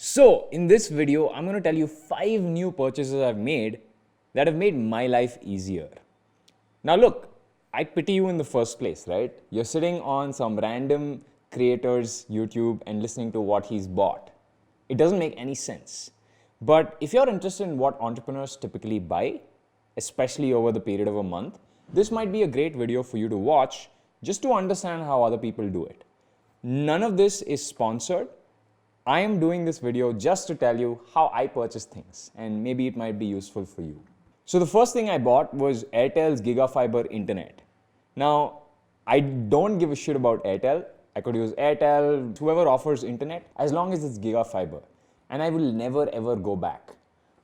So in this video, I'm going to tell you 5 new purchases I've made that have made my life easier. Now look, I pity you in the first place, right? You're sitting on some random creator's YouTube and listening to what he's bought. It doesn't make any sense. But if you're interested in what entrepreneurs typically buy, especially over the period of a month, this might be a great video for you to watch just to understand how other people do it. None of this is sponsored. I am doing this video just to tell you how I purchase things, and maybe it might be useful for you. So the first thing I bought was Airtel's GigaFiber internet. Now, I don't give a shit about Airtel. I could use Airtel, whoever offers internet, as long as it's GigaFiber. And I will never ever go back.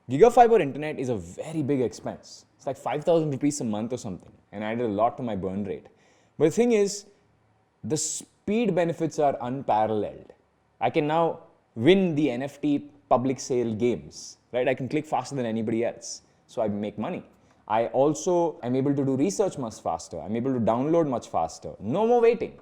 GigaFiber internet is a very big expense. It's like 5,000 rupees a month or something, and added a lot to my burn rate. But the thing is, the speed benefits are unparalleled. I can now win the NFT public sale games, right? I can click faster than anybody else, so I make money. I also am able to do research much faster. I'm able to download much faster. No more waiting.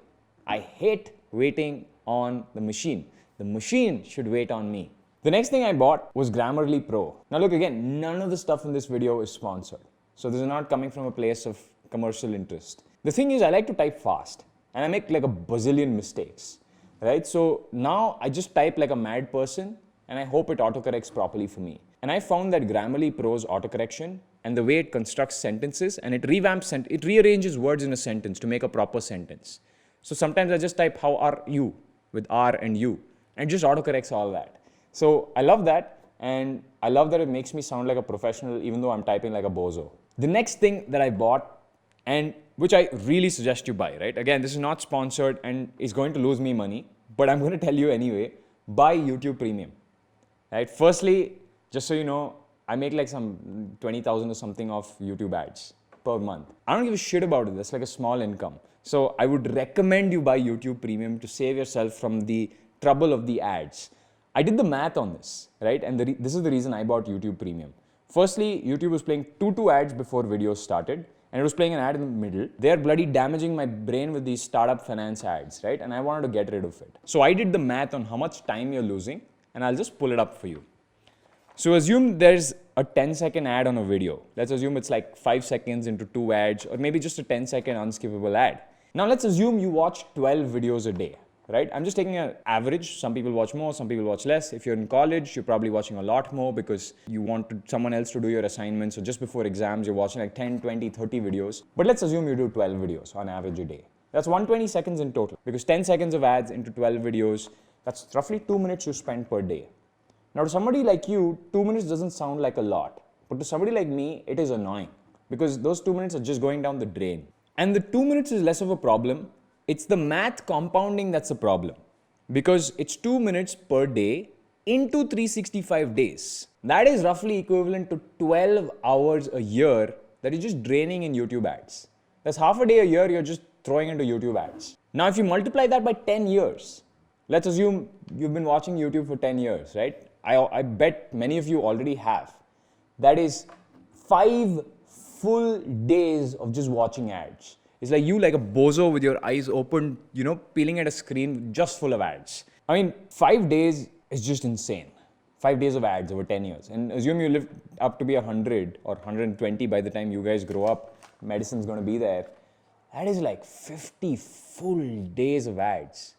I hate waiting on the machine. The machine should wait on me. The next thing I bought was Grammarly Pro. Now look, again, none of the stuff in this video is sponsored. So this is not coming from a place of commercial interest. The thing is, I like to type fast, and I make like a bazillion mistakes. Right? So now I just type like a mad person and I hope it autocorrects properly for me. And I found that Grammarly Pro's autocorrection and the way it constructs sentences and it rearranges words in a sentence to make a proper sentence. So sometimes I just type how are you with R and U and it just autocorrects all that. So I love that, and I love that it makes me sound like a professional even though I'm typing like a bozo. The next thing that I bought, and which I really suggest you buy, right? Again, this is not sponsored and is going to lose me money, but I'm going to tell you anyway, buy YouTube Premium, right? Firstly, just so you know, I make like some 20,000 or something of YouTube ads per month. I don't give a shit about it. That's like a small income. So I would recommend you buy YouTube Premium to save yourself from the trouble of the ads. I did the math on this, right? And this is the reason I bought YouTube Premium. Firstly, YouTube was playing two ads before videos started. And it was playing an ad in the middle. They are bloody damaging my brain with these startup finance ads, right? And I wanted to get rid of it. So I did the math on how much time you're losing, and I'll just pull it up for you. So assume there's a 10-second ad on a video. Let's assume it's like 5 seconds into 2 ads, or maybe just a 10-second unskippable ad. Now let's assume you watch 12 videos a day, right? I'm just taking an average. Some people watch more, some people watch less. If you're in college, you're probably watching a lot more because you want someone else to do your assignments. So just before exams, you're watching like 10, 20, 30 videos. But let's assume you do 12 videos on average a day. That's 120 seconds in total, because 10 seconds of ads into 12 videos, that's roughly 2 minutes you spend per day. Now to somebody like you, 2 minutes doesn't sound like a lot. But to somebody like me, it is annoying because those 2 minutes are just going down the drain. And the 2 minutes is less of a problem. It's the math compounding that's a problem, because it's 2 minutes per day into 365 days. That is roughly equivalent to 12 hours a year that is just draining in YouTube ads. That's half a day a year you're just throwing into YouTube ads. Now, if you multiply that by 10 years, let's assume you've been watching YouTube for 10 years, right? I bet many of you already have. That is 5 full days of just watching ads. It's like you like a bozo with your eyes open, peeling at a screen just full of ads. I mean, 5 days is just insane. 5 days of ads over 10 years. And assume you live up to be 100 or 120 by the time you guys grow up, medicine's going to be there. That is like 50 full days of ads.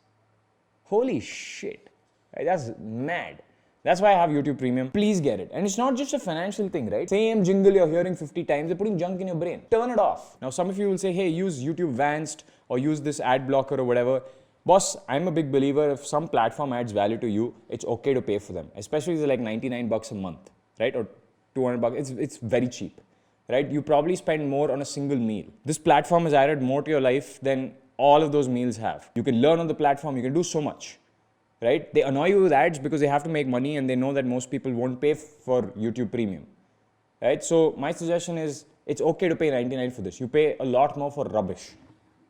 Holy shit. That's mad. That's why I have YouTube Premium. Please get it. And it's not just a financial thing, right? Same jingle you're hearing 50 times, they're putting junk in your brain. Turn it off. Now, some of you will say, hey, use YouTube Vanced or use this ad blocker or whatever. Boss, I'm a big believer if some platform adds value to you, it's okay to pay for them. Especially if they're like 99 bucks a month, right? Or 200 bucks. It's very cheap, right? You probably spend more on a single meal. This platform has added more to your life than all of those meals have. You can learn on the platform. You can do so much. Right? They annoy you with ads because they have to make money and they know that most people won't pay for YouTube Premium. Right? So my suggestion is it's okay to pay 99 for this. You pay a lot more for rubbish.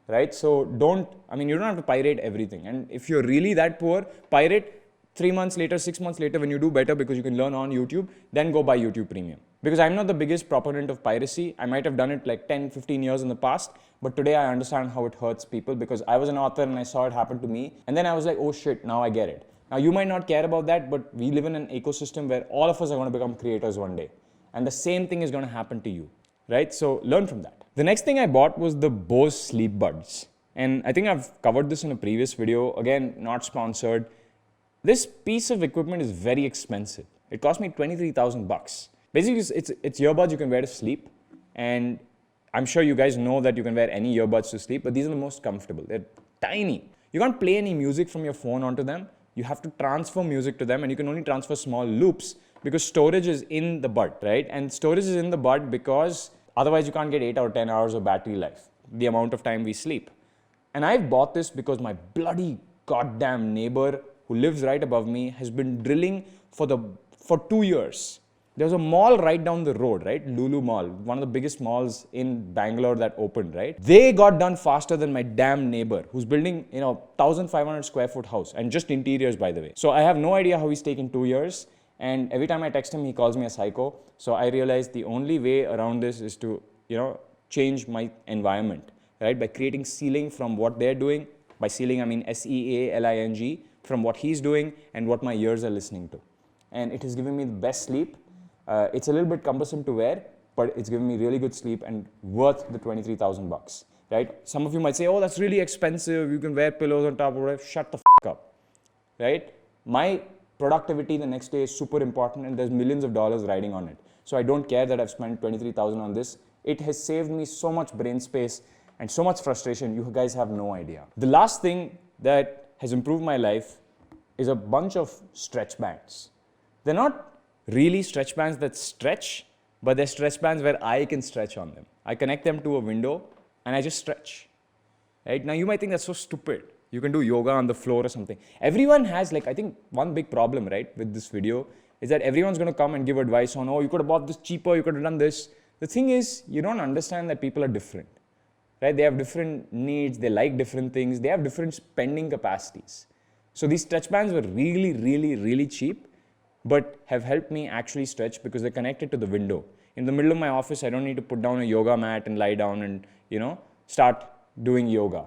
Right? So you don't have to pirate everything. And if you're really that poor, pirate 3 months later, 6 months later when you do better because you can learn on YouTube, then go buy YouTube Premium. Because I'm not the biggest proponent of piracy. I might have done it like 10, 15 years in the past, but today I understand how it hurts people because I was an author and I saw it happen to me. And then I was like, oh shit, now I get it. Now, you might not care about that, but we live in an ecosystem where all of us are going to become creators one day. And the same thing is going to happen to you, right? So learn from that. The next thing I bought was the Bose Sleep Buds. And I think I've covered this in a previous video. Again, not sponsored. This piece of equipment is very expensive. It cost me 23,000 bucks. Basically, it's earbuds you can wear to sleep. And I'm sure you guys know that you can wear any earbuds to sleep, but these are the most comfortable. They're tiny. You can't play any music from your phone onto them. You have to transfer music to them, and you can only transfer small loops because storage is in the bud, right? And storage is in the bud because otherwise you can't get 8 or 10 hours of battery life, the amount of time we sleep. And I've bought this because my bloody goddamn neighbor who lives right above me has been drilling for 2 years. There's a mall right down the road, right? Lulu Mall, one of the biggest malls in Bangalore that opened, right? They got done faster than my damn neighbor who's building, 1,500 square foot house and just interiors, by the way. So I have no idea how he's taken 2 years. And every time I text him, he calls me a psycho. So I realized the only way around this is to, change my environment, right? By creating ceiling from what they're doing. By ceiling, I mean SEALING, from what he's doing and what my ears are listening to. And it has given me the best sleep. It's a little bit cumbersome to wear, but it's given me really good sleep and worth the 23,000 bucks, right? Some of you might say, oh, that's really expensive. You can wear pillows on top of it. Shut the up, right? My productivity the next day is super important and there's millions of dollars riding on it. So I don't care that I've spent 23,000 on this. It has saved me so much brain space and so much frustration. You guys have no idea. The last thing that has improved my life is a bunch of stretch bands. They're not really stretch bands that stretch, but they're stretch bands where I can stretch on them. I connect them to a window and I just stretch. Right? Now you might think that's so stupid. You can do yoga on the floor or something. Everyone has I think one big problem, right, with this video is that everyone's going to come and give advice on, oh, you could have bought this cheaper, you could have done this. The thing is, you don't understand that people are different, right? They have different needs, they like different things, they have different spending capacities. So these stretch bands were really, really, really cheap, but have helped me actually stretch because they're connected to the window. In the middle of my office, I don't need to put down a yoga mat and lie down and, start doing yoga.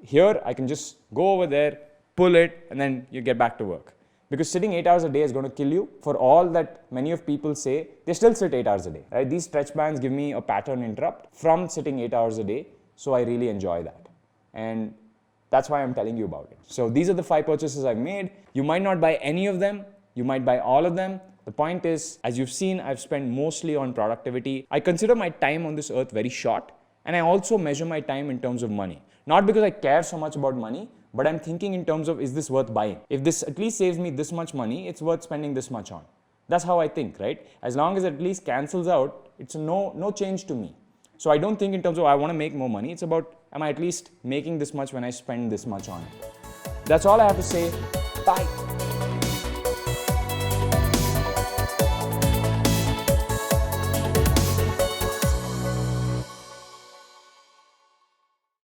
Here, I can just go over there, pull it, and then you get back to work. Because sitting 8 hours a day is going to kill you. For all that many of people say, they still sit 8 hours a day. Right? These stretch bands give me a pattern interrupt from sitting 8 hours a day. So I really enjoy that. And that's why I'm telling you about it. So these are the 5 purchases I've made. You might not buy any of them. You might buy all of them. The point is, as you've seen, I've spent mostly on productivity. I consider my time on this earth very short. And I also measure my time in terms of money. Not because I care so much about money, but I'm thinking in terms of, is this worth buying? If this at least saves me this much money, it's worth spending this much on. That's how I think, right? As long as it at least cancels out, it's no change to me. So I don't think in terms of I want to make more money. It's about, am I at least making this much when I spend this much on it? That's all I have to say. Bye.